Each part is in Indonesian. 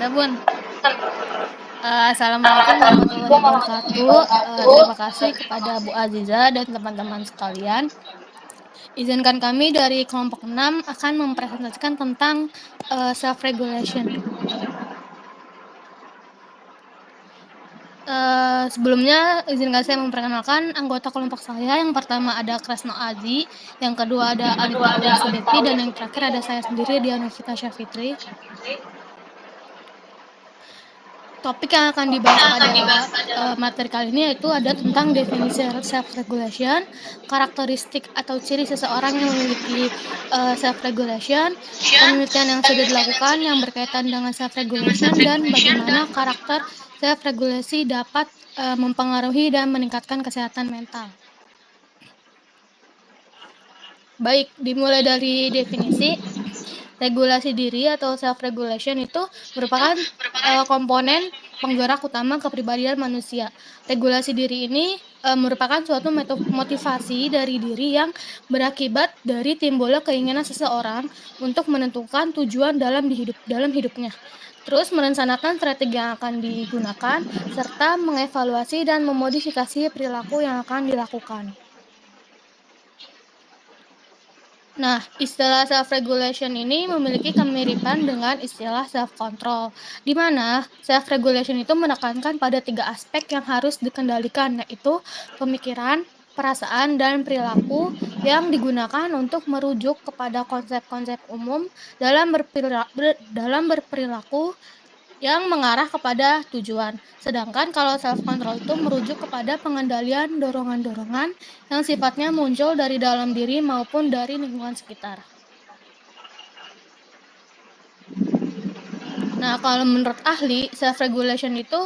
Udah, Bun. Assalamualaikum warahmatullahi wabarakatuh. Terima kasih kepada Bu Aziza dan teman-teman sekalian. Izinkan kami dari kelompok 6 akan mempresentasikan tentang self-regulation. Sebelumnya izinkan saya memperkenalkan anggota kelompok saya. Yang pertama ada Kresno Azi, yang kedua ada Anita Aulia Sudeti, dan yang terakhir ada saya sendiri, Dianokita Syafitri. Topik yang akan dibahas pada materi kali ini yaitu ada tentang definisi self-regulation, karakteristik atau ciri seseorang yang memiliki self-regulation, penelitian yang sudah dilakukan yang berkaitan dengan self-regulation, dan bagaimana karakter self-regulasi dapat mempengaruhi dan meningkatkan kesehatan mental. Baik, dimulai dari definisi. Regulasi diri atau self-regulation itu merupakan komponen penggerak utama kepribadian manusia. Regulasi diri ini merupakan suatu motivasi dari diri yang berakibat dari timbulnya keinginan seseorang untuk menentukan tujuan dalam hidupnya. Terus merencanakan strategi yang akan digunakan serta mengevaluasi dan memodifikasi perilaku yang akan dilakukan. Nah, istilah self-regulation ini memiliki kemiripan dengan istilah self-control, di mana self-regulation itu menekankan pada 3 aspek yang harus dikendalikan, yaitu pemikiran, perasaan, dan perilaku yang digunakan untuk merujuk kepada konsep-konsep umum dalam berperilaku yang mengarah kepada tujuan. Sedangkan kalau self-control itu merujuk kepada pengendalian dorongan-dorongan yang sifatnya muncul dari dalam diri maupun dari lingkungan sekitar. Nah, kalau menurut ahli, self-regulation itu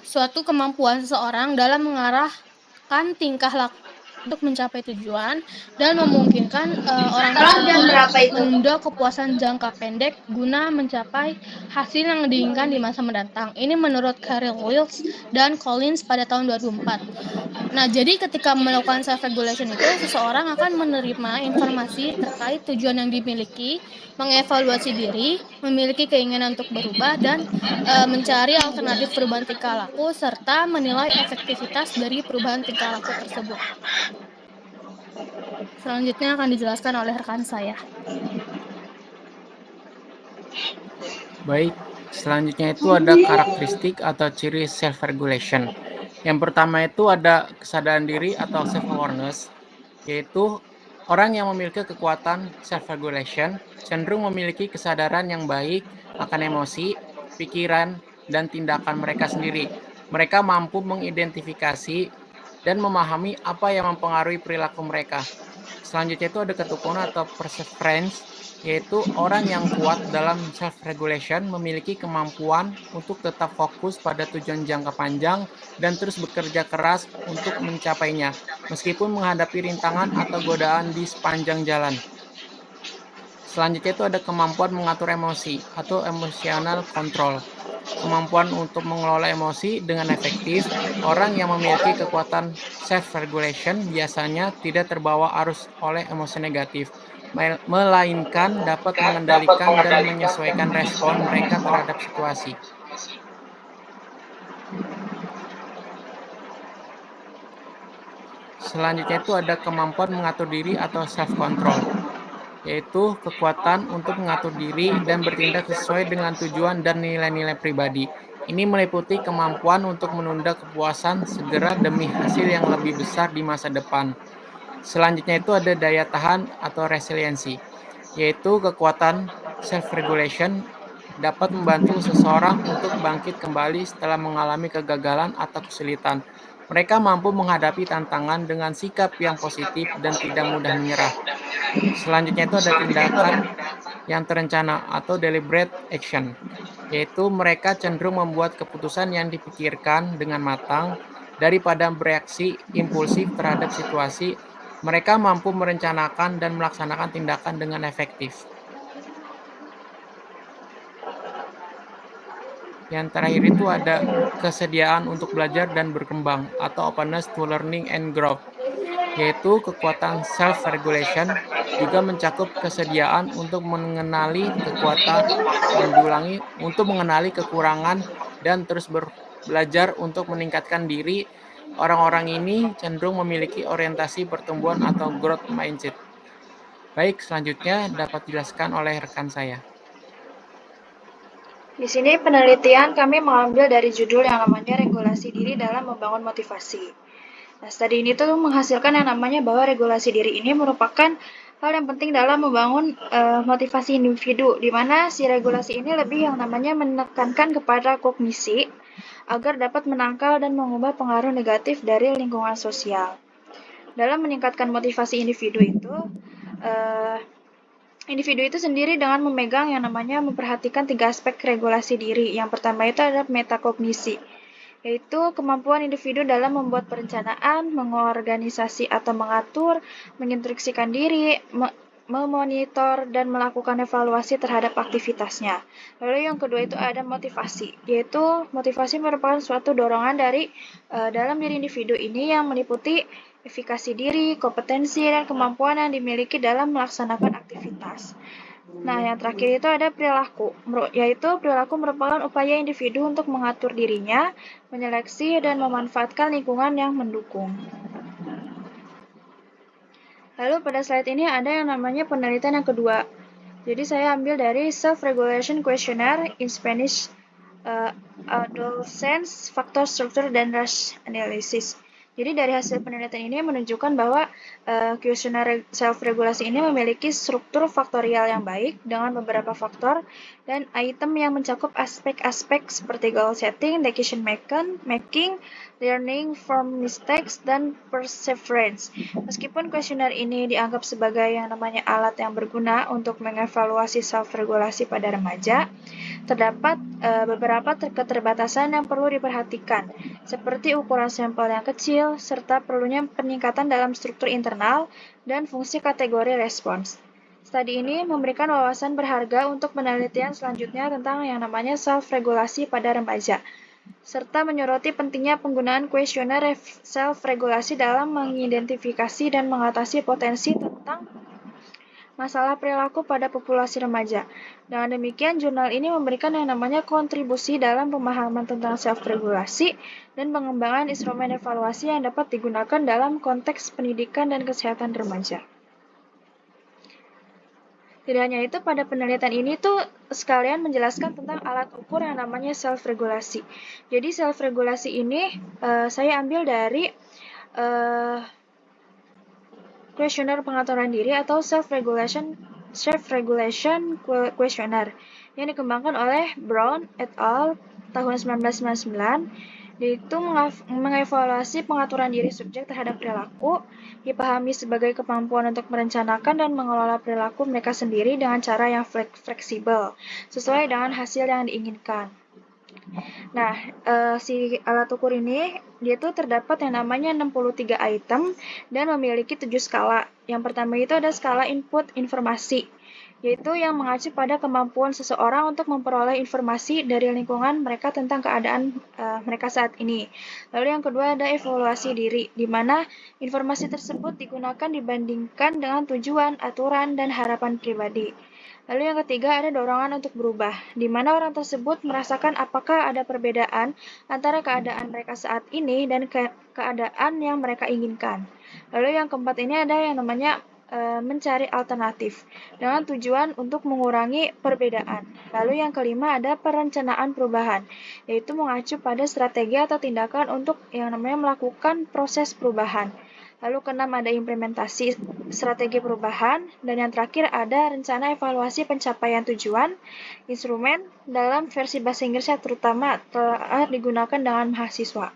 suatu kemampuan seseorang dalam mengarahkan tingkah laku untuk mencapai tujuan dan memungkinkan orang tersebut menunda kepuasan jangka pendek guna mencapai hasil yang diinginkan di masa mendatang. Ini menurut Carol Wills dan Collins pada tahun 2004. Nah, jadi ketika melakukan self-regulation itu, seseorang akan menerima informasi terkait tujuan yang dimiliki, mengevaluasi diri, memiliki keinginan untuk berubah, dan mencari alternatif perubahan tingkah laku, serta menilai efektivitas dari perubahan tingkah laku tersebut. Selanjutnya akan dijelaskan oleh rekan saya. Baik, selanjutnya itu ada karakteristik atau ciri self-regulation. Yang pertama itu ada kesadaran diri atau self-awareness, yaitu orang yang memiliki kekuatan self-regulation cenderung memiliki kesadaran yang baik akan emosi, pikiran, dan tindakan mereka sendiri. Mereka mampu mengidentifikasi dan memahami apa yang mempengaruhi perilaku mereka. Selanjutnya itu ada ketekunan atau perseverance, yaitu orang yang kuat dalam self-regulation memiliki kemampuan untuk tetap fokus pada tujuan jangka panjang dan terus bekerja keras untuk mencapainya, meskipun menghadapi rintangan atau godaan di sepanjang jalan. Selanjutnya itu ada kemampuan mengatur emosi atau emotional control. Kemampuan untuk mengelola emosi dengan efektif. Orang yang memiliki kekuatan self-regulation biasanya tidak terbawa arus oleh emosi negatif, melainkan dapat mengendalikan dan menyesuaikan respon mereka terhadap situasi. Selanjutnya itu ada kemampuan mengatur diri atau self-control, yaitu kekuatan untuk mengatur diri dan bertindak sesuai dengan tujuan dan nilai-nilai pribadi. Ini meliputi kemampuan untuk menunda kepuasan segera demi hasil yang lebih besar di masa depan. Selanjutnya itu ada daya tahan atau resiliensi, yaitu kekuatan self-regulation dapat membantu seseorang untuk bangkit kembali setelah mengalami kegagalan atau kesulitan. Mereka mampu menghadapi tantangan dengan sikap yang positif dan tidak mudah menyerah. Selanjutnya itu ada tindakan yang terencana atau deliberate action, yaitu mereka cenderung membuat keputusan yang dipikirkan dengan matang daripada bereaksi impulsif terhadap situasi. Mereka mampu merencanakan dan melaksanakan tindakan dengan efektif. Yang terakhir itu ada kesediaan untuk belajar dan berkembang atau openness to learning and growth. yaitu kekuatan self-regulation juga mencakup kesediaan untuk mengenali kekuatan, untuk mengenali kekurangan, dan terus belajar untuk meningkatkan diri. Orang-orang ini cenderung memiliki orientasi pertumbuhan atau growth mindset. Baik, selanjutnya dapat dijelaskan oleh rekan saya. Di sini penelitian kami mengambil dari judul yang namanya regulasi diri dalam membangun motivasi. Nah, studi ini tuh menghasilkan yang namanya bahwa regulasi diri ini merupakan hal yang penting dalam membangun motivasi individu, di mana si regulasi ini lebih yang namanya menekankan kepada kognisi agar dapat menangkal dan mengubah pengaruh negatif dari lingkungan sosial. Dalam meningkatkan motivasi individu itu, individu itu sendiri dengan memegang yang namanya memperhatikan 3 aspek regulasi diri. Yang pertama itu adalah metakognisi, yaitu kemampuan individu dalam membuat perencanaan, mengorganisasi atau mengatur, menginstruksikan diri, memonitor, dan melakukan evaluasi terhadap aktivitasnya. Lalu yang kedua itu ada motivasi, yaitu motivasi merupakan suatu dorongan dari dalam diri individu ini yang meliputi efikasi diri, kompetensi, dan kemampuan yang dimiliki dalam melaksanakan aktivitas. Nah, yang terakhir itu ada perilaku, yaitu perilaku merupakan upaya individu untuk mengatur dirinya, menyeleksi, dan memanfaatkan lingkungan yang mendukung. Lalu pada slide ini ada yang namanya penelitian yang kedua. Jadi saya ambil dari Self-Regulation Questionnaire in Spanish, Adolescence, Factor Structure, dan Rush Analysis. Jadi dari hasil penelitian ini menunjukkan bahwa kuesioner self-regulasi ini memiliki struktur faktorial yang baik dengan beberapa faktor dan item yang mencakup aspek-aspek seperti goal setting, decision making, learning from mistakes, dan perseverance. Meskipun kuesioner ini dianggap sebagai yang namanya alat yang berguna untuk mengevaluasi self-regulasi pada remaja, terdapat beberapa keterbatasan yang perlu diperhatikan, seperti ukuran sampel yang kecil, serta perlunya peningkatan dalam struktur internal dan fungsi kategori respons. Studi ini memberikan wawasan berharga untuk penelitian selanjutnya tentang yang namanya self-regulasi pada remaja, serta menyoroti pentingnya penggunaan kuesioner self-regulasi dalam mengidentifikasi dan mengatasi potensi tentang masalah perilaku pada populasi remaja. Dengan demikian, jurnal ini memberikan yang namanya kontribusi dalam pemahaman tentang self-regulasi dan pengembangan instrumen evaluasi yang dapat digunakan dalam konteks pendidikan dan kesehatan remaja. Tidak hanya itu, pada penelitian ini tuh sekalian menjelaskan tentang alat ukur yang namanya self-regulasi. Jadi self-regulasi ini saya ambil dari kuesioner pengaturan diri atau self-regulation questionnaire yang dikembangkan oleh Brown et al. Tahun 1999, yaitu mengevaluasi pengaturan diri subjek terhadap perilaku, dipahami sebagai kemampuan untuk merencanakan dan mengelola perilaku mereka sendiri dengan cara yang fleksibel, sesuai dengan hasil yang diinginkan. Nah, si alat ukur ini, dia tuh terdapat yang namanya 63 item dan memiliki 7 skala. Yang pertama itu ada skala input informasi, yaitu yang mengacu pada kemampuan seseorang untuk memperoleh informasi dari lingkungan mereka tentang keadaan mereka saat ini. Lalu yang kedua ada evaluasi diri, di mana informasi tersebut digunakan dibandingkan dengan tujuan, aturan, dan harapan pribadi. Lalu yang ketiga ada dorongan untuk berubah, di mana orang tersebut merasakan apakah ada perbedaan antara keadaan mereka saat ini dan keadaan yang mereka inginkan. Lalu yang keempat ini ada yang namanya mencari alternatif dengan tujuan untuk mengurangi perbedaan. Lalu yang kelima ada perencanaan perubahan, yaitu mengacu pada strategi atau tindakan untuk yang namanya melakukan proses perubahan. Lalu keenam ada implementasi strategi perubahan, dan yang terakhir ada rencana evaluasi pencapaian tujuan. Instrumen dalam versi bahasa Inggrisnya terutama telah digunakan dengan mahasiswa.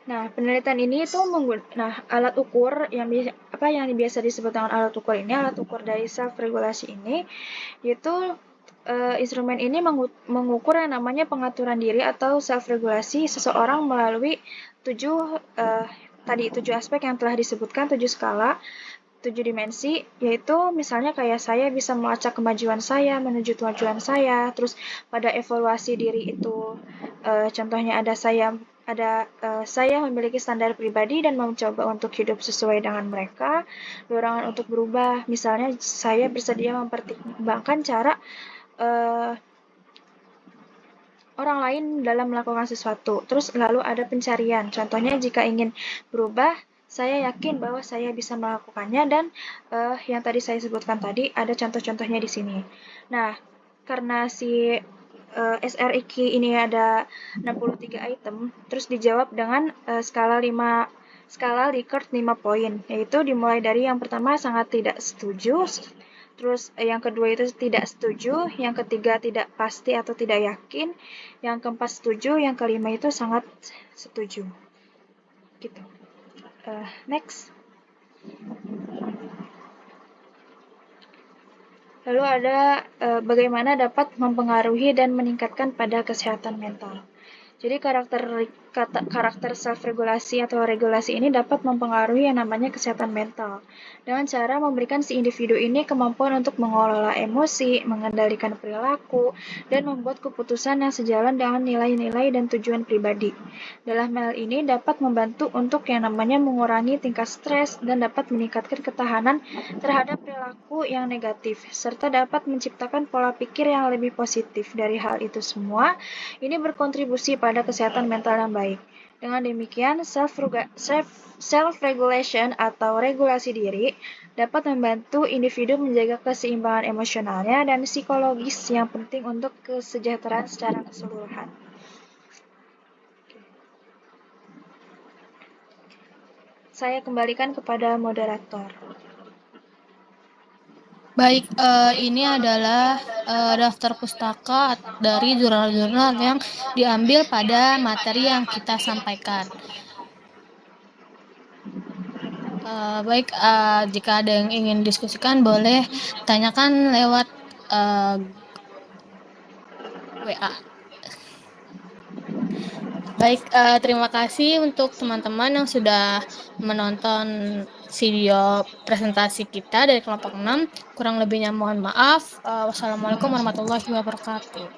Nah, penelitian ini itu alat ukur yang biasa disebut dengan alat ukur ini, alat ukur dari self-regulasi ini, yaitu instrumen ini mengukur yang namanya pengaturan diri atau self-regulasi seseorang melalui 7 aspek yang telah disebutkan, 7 skala, 7 dimensi, yaitu misalnya kayak saya bisa melacak kemajuan saya menuju tujuan saya, terus pada evaluasi diri itu contohnya saya memiliki standar pribadi dan mencoba untuk hidup sesuai dengan mereka, dorongan untuk berubah, misalnya saya bersedia mempertimbangkan cara orang lain dalam melakukan sesuatu. Terus lalu ada pencarian. Contohnya jika ingin berubah, saya yakin bahwa saya bisa melakukannya dan yang tadi saya sebutkan tadi ada contoh-contohnya di sini. Nah, karena si SRIQ ini ada 63 item, terus dijawab dengan skala Likert 5 poin, yaitu dimulai dari yang pertama sangat tidak setuju, terus yang kedua itu tidak setuju, yang ketiga tidak pasti atau tidak yakin, yang keempat setuju, yang kelima itu sangat setuju. Gitu. Next. Lalu ada bagaimana dapat mempengaruhi dan meningkatkan pada kesehatan mental. Jadi karakter self-regulasi atau regulasi ini dapat mempengaruhi yang namanya kesehatan mental dengan cara memberikan si individu ini kemampuan untuk mengelola emosi, mengendalikan perilaku, dan membuat keputusan yang sejalan dengan nilai-nilai dan tujuan pribadi. Dalam hal ini dapat membantu untuk yang namanya mengurangi tingkat stres dan dapat meningkatkan ketahanan terhadap perilaku yang negatif, serta dapat menciptakan pola pikir yang lebih positif. Dari hal itu semua, ini berkontribusi pada kesehatan mental yang baik. Dengan demikian, self-regulation atau regulasi diri dapat membantu individu menjaga keseimbangan emosionalnya dan psikologis yang penting untuk kesejahteraan secara keseluruhan. Saya kembalikan kepada moderator. Baik, ini adalah daftar pustaka dari jurnal-jurnal yang diambil pada materi yang kita sampaikan. Baik, jika ada yang ingin diskusikan boleh tanyakan lewat WA. Baik, terima kasih untuk teman-teman yang sudah menonton video presentasi kita dari kelompok 6. Kurang lebihnya mohon maaf. Wassalamualaikum warahmatullahi wabarakatuh.